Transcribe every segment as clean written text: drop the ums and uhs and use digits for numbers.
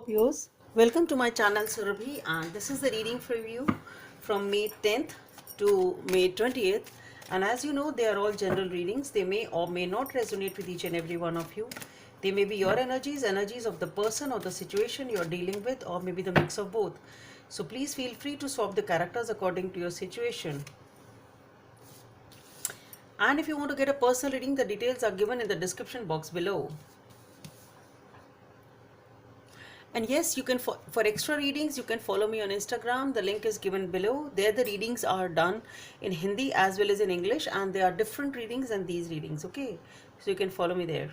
Scorpios, welcome to my channel Surabhi, and this is the reading for you from May 10th to May 20th. And as you know, they are all general readings. They may or may not resonate with each and every one of you. They may be your energies, energies of the person or the situation you're dealing with, or maybe the mix of both. So please feel free to swap the characters according to your situation. And if you want to get a personal reading, the details are given in the description box below. And yes, you can for extra readings you can follow me on Instagram. The link is given below. There the readings are done in Hindi as well as in English, and they are different readings than these readings. Okay, so you can follow me there.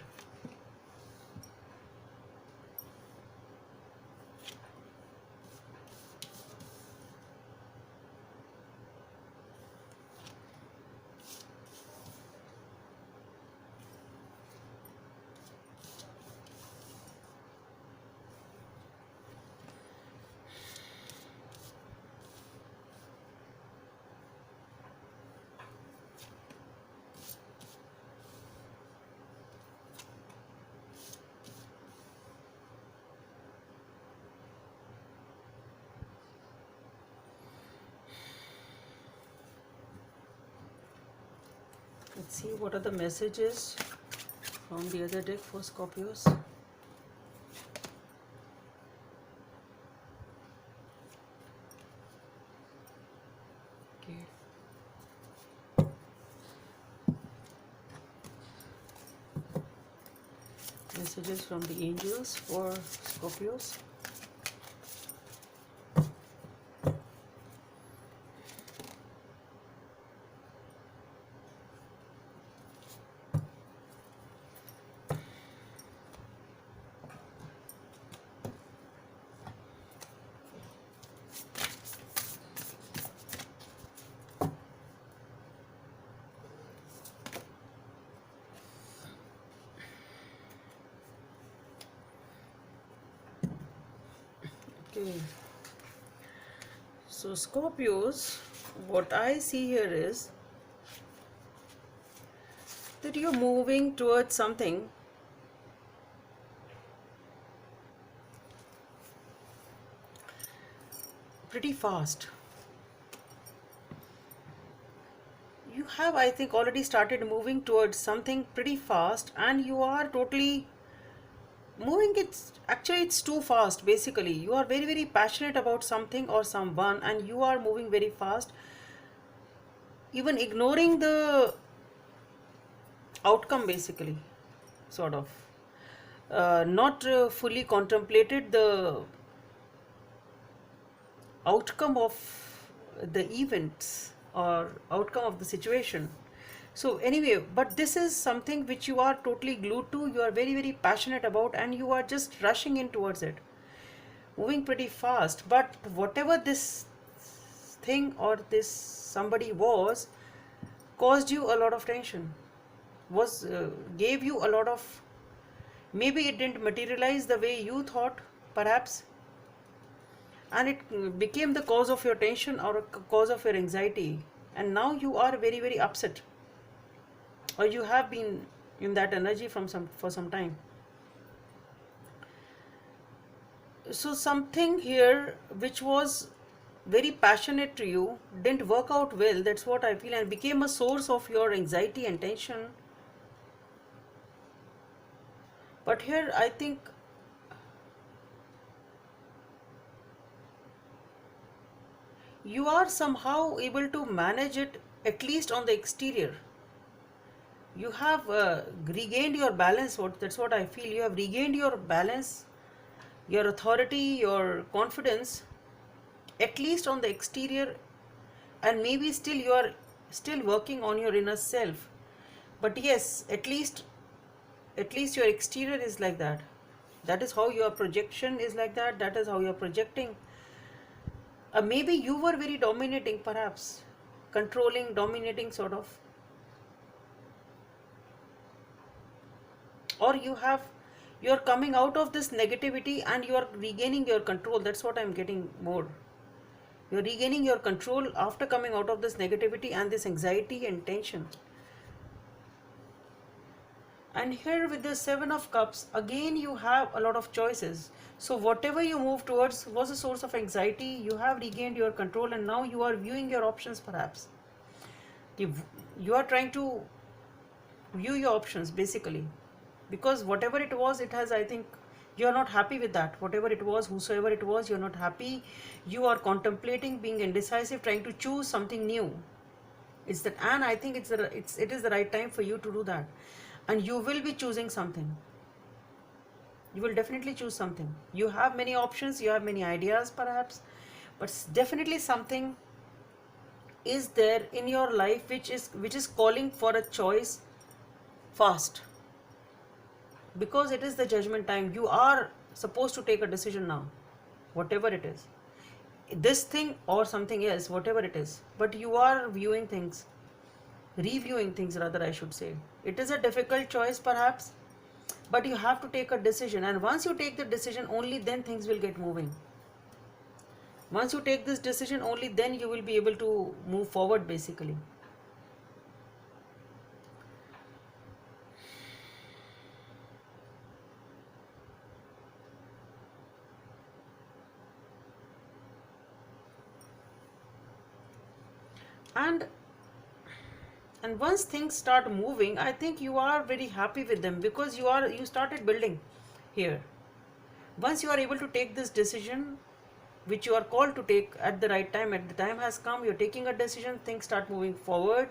Let's see what are the messages from the other deck for Scorpios. Okay. Messages from the angels for Scorpios. Okay. So Scorpios, what I see here is that you're moving towards something pretty fast. You have, I think, already started moving towards something pretty fast, and you are totally moving. It's too fast. Basically, you are very, very passionate about something or someone, and you are moving very fast, even ignoring the outcome, basically, sort of. Not fully contemplated the outcome of the events or outcome of the situation. So anyway, but this is something which you are totally glued to, you are very, very passionate about, and you are just rushing in towards it, moving pretty fast. But whatever this thing or this somebody was, caused you a lot of tension, was gave you a lot of, maybe it didn't materialize the way you thought, perhaps, and it became the cause of your tension or a cause of your anxiety, and now you are very, very upset, or you have been in that energy for some time. So something here which was very passionate to you didn't work out well, that's what I feel, and became a source of your anxiety and tension. But here I think you are somehow able to manage it, at least on the exterior. You have regained your balance. That's what I feel. You have regained your balance, your authority, your confidence, at least on the exterior, and maybe still you are still working on your inner self. But yes, at least your exterior is like that. That is how your projection is like that. That is how you are projecting. Maybe you were very dominating, perhaps controlling, dominating, sort of, or you're coming out of this negativity and you are regaining your control. That's what I'm getting more. You're regaining your control after coming out of this negativity and this anxiety and tension. And here with the Seven of Cups, again you have a lot of choices. So whatever you move towards was a source of anxiety, you have regained your control and now you are viewing your options perhaps. You, you are trying to view your options basically. Because whatever it was, it has, I think, you are not happy with that. Whatever it was, whosoever it was, you are not happy. You are contemplating, being indecisive, trying to choose something new. It's that, and I think it is the right time for you to do that. And you will be choosing something. You will definitely choose something. You have many options, you have many ideas perhaps, but definitely something is there in your life which is calling for a choice fast, because it is the judgment time. You are supposed to take a decision now, whatever it is, this thing or something else, whatever it is, but you are viewing things, reviewing things rather, I should say. It is a difficult choice perhaps, but you have to take a decision, and once you take the decision, only then things will get moving. Once you take this decision, only then you will be able to move forward basically. and and once things start moving, I think you are very happy with them, because you started building here. Once you are able to take this decision which you are called to take at the right time, at the time has come, you're taking a decision, things start moving forward.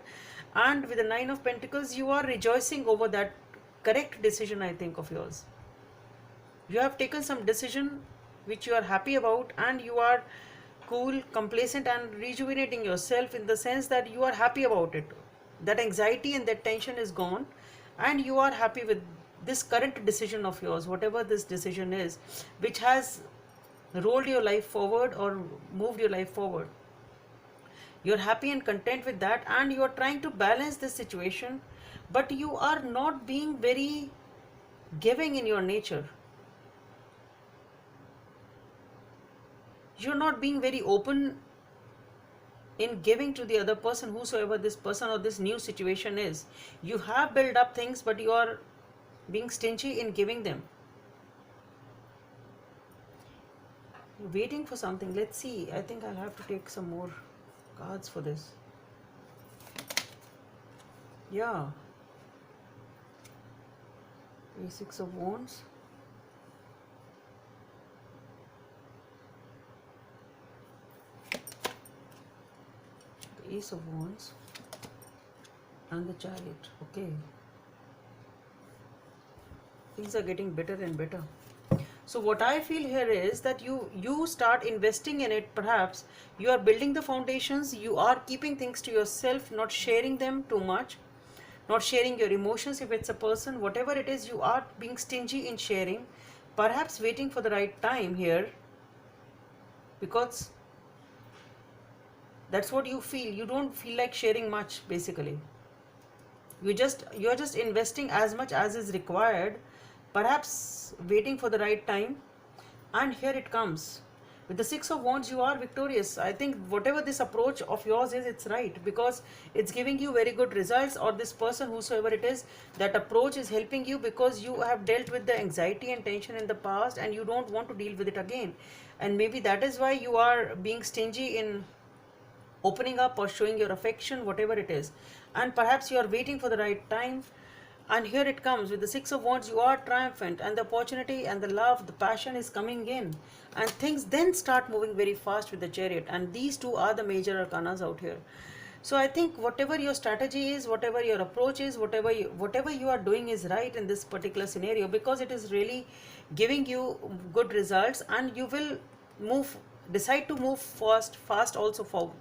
And with the Nine of Pentacles, you are rejoicing over that correct decision, I think, of yours. You have taken some decision which you are happy about, and you are cool, complacent, and rejuvenating yourself, in the sense that you are happy about it. That anxiety and that tension is gone, and you are happy with this current decision of yours, whatever this decision is, which has rolled your life forward or moved your life forward. You're happy and content with that, and you're trying to balance this situation, but you are not being very giving in your nature. You're not being very open in giving to the other person, whosoever this person or this new situation is. You have built up things, but you are being stingy in giving them. You're waiting for something. Let's see. I think I'll have to take some more cards for this. Yeah. Six of Wands. Ace of Wands and the Chariot. Okay, things are getting better and better. So what I feel here is that you start investing in it. Perhaps you are building the foundations, you are keeping things to yourself, not sharing them too much, not sharing your emotions. If it's a person, whatever it is, you are being stingy in sharing, perhaps waiting for the right time here, because that's what you feel. You don't feel like sharing much basically. You're just investing as much as is required, perhaps waiting for the right time. And here it comes. With the Six of Wands, you are victorious. I think whatever this approach of yours is, it's right, because it's giving you very good results. Or this person, whosoever it is, that approach is helping you, because you have dealt with the anxiety and tension in the past, and you don't want to deal with it again. And maybe that is why you are being stingy in opening up or showing your affection, whatever it is. And perhaps you are waiting for the right time. And here it comes. With the Six of Wands, you are triumphant, and the opportunity and the love, the passion is coming in, and things then start moving very fast with the Chariot. And these two are the major arcanas out here. So I think whatever your strategy is, whatever your approach is, whatever you are doing is right in this particular scenario, because it is really giving you good results. And you will decide to move fast also,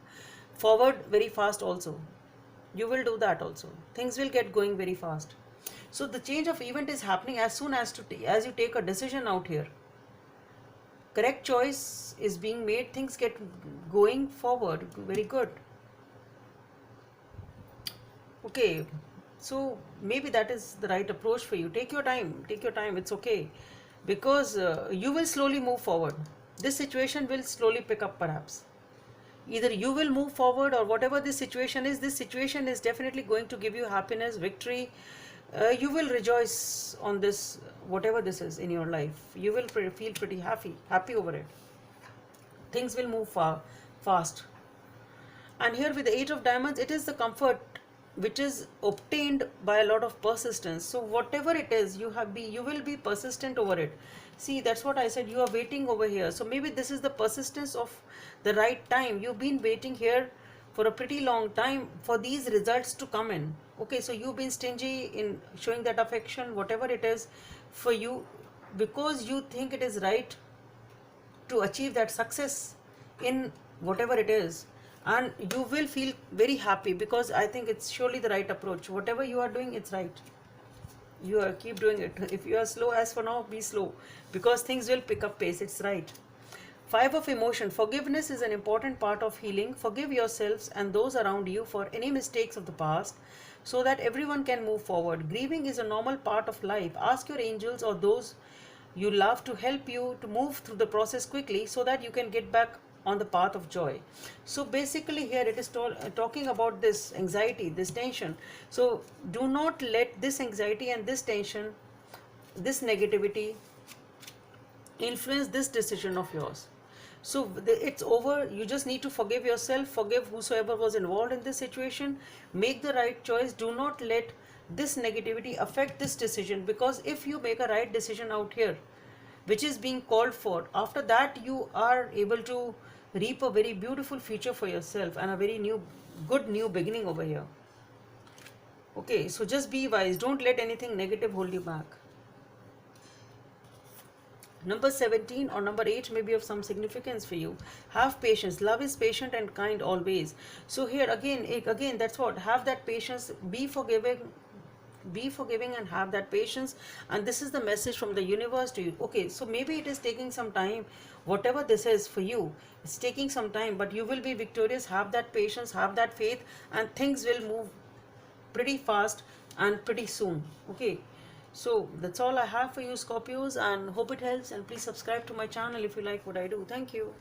forward very fast also. You will do that also. Things will get going very fast. So the change of event is happening as soon as you take a decision out here. Correct choice is being made. Things get going forward. Very good. Okay. So maybe that is the right approach for you. Take your time. Take your time. It's okay. Because you will slowly move forward. This situation will slowly pick up perhaps. Either you will move forward, or whatever this situation is definitely going to give you happiness, victory, You will rejoice on this, whatever this is in your life. You will feel pretty happy over it. Things will move fast. And here with the Eight of Diamonds, it is the comfort which is obtained by a lot of persistence. So whatever it is, you will be persistent over it. See, that's what I said. You are waiting over here. So maybe this is the persistence of the right time. You've been waiting here for a pretty long time for these results to come in. Okay, so you've been stingy in showing that affection, whatever it is for you, because you think it is right to achieve that success in whatever it is, and you will feel very happy because I think it's surely the right approach. Whatever you are doing, it's right. You are keep doing it. If you are slow as for now, be slow, because things will pick up pace. It's right. Five of emotion. Forgiveness is an important part of healing. Forgive yourselves and those around you for any mistakes of the past so that everyone can move forward. Grieving is a normal part of life. Ask your angels or those you love to help you to move through the process quickly so that you can get back on the path of joy. So basically here it is talking about this anxiety, this tension. So do not let this anxiety and this tension, this negativity influence this decision of yours. So it's over. You just need to forgive yourself, forgive whosoever was involved in this situation, make the right choice. Do not let this negativity affect this decision, because if you make a right decision out here, which is being called for, after that you are able to reap a very beautiful future for yourself and a very good new beginning over here. Okay, so just be wise. Don't let anything negative hold you back. Number 17 or number 8 may be of some significance for you. Have patience. Love is patient and kind always. So here again, that's what. Have that patience. Be forgiving and have that patience. And this is the message from the universe to you. Okay, so maybe it is taking some time. Whatever this is for you, it's taking some time, but you will be victorious. Have that patience, have that faith, and things will move pretty fast and pretty soon. Okay, so that's all I have for you, Scorpios, and hope it helps. And please subscribe to my channel if you like what I do. Thank you.